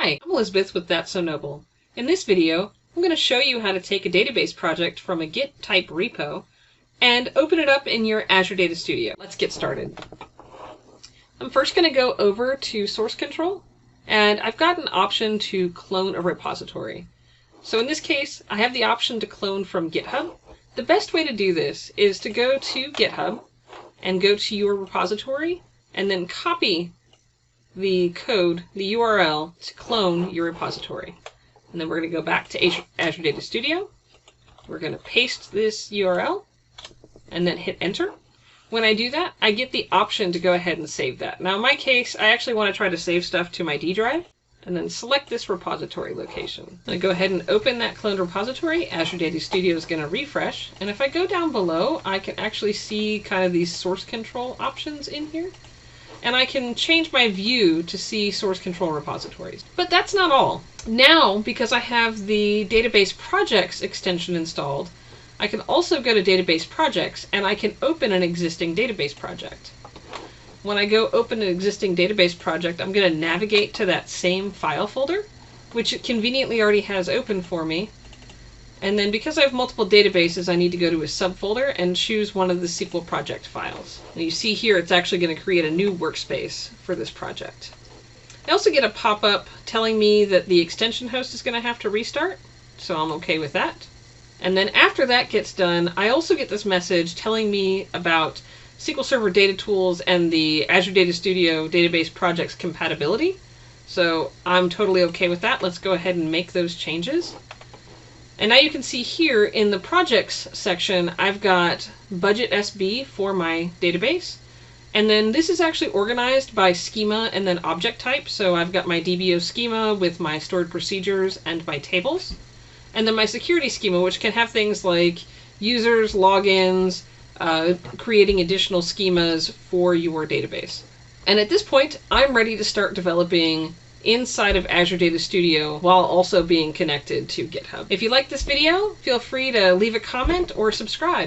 Hi, I'm Elizabeth with That's So Noble. In this video, I'm going to show you how to take a database project from a Git type repo and open it up in your Azure Data Studio. Let's get started. I'm first going to go over to Source Control, and I've got an option to clone a repository. So in this case, I have the option to clone from GitHub. The best way to do this is to go to GitHub and go to your repository and then copy the code, the URL, to clone your repository. And then we're going to go back to Azure Data Studio. We're going to paste this URL and then hit enter. When I do that, I get the option to go ahead and save that. Now in my case, I actually want to try to save stuff to my D drive and then select this repository location. I go ahead and open that cloned repository. Azure Data Studio is going to refresh. And if I go down below, I can actually see kind of these source control options in here. And I can change my view to see source control repositories. But that's not all. Now, because I have the database projects extension installed, I can also go to database projects and I can open an existing database project. When I go open an existing database project, I'm going to navigate to that same file folder, which it conveniently already has open for me. And then because I have multiple databases, I need to go to a subfolder and choose one of the SQL project files. And you see here, it's actually going to create a new workspace for this project. I also get a pop-up telling me that the extension host is going to have to restart, so I'm okay with that. And then after that gets done, I also get this message telling me about SQL Server Data Tools and the Azure Data Studio database projects compatibility. So I'm totally okay with that. Let's go ahead and make those changes. And now you can see here in the projects section, I've got budget SB for my database. And then this is actually organized by schema and then object type. So I've got my DBO schema with my stored procedures and my tables. And then my security schema, which can have things like users, logins, creating additional schemas for your database. And at this point, I'm ready to start developing inside of Azure Data Studio while also being connected to GitHub. If you like this video, feel free to leave a comment or subscribe.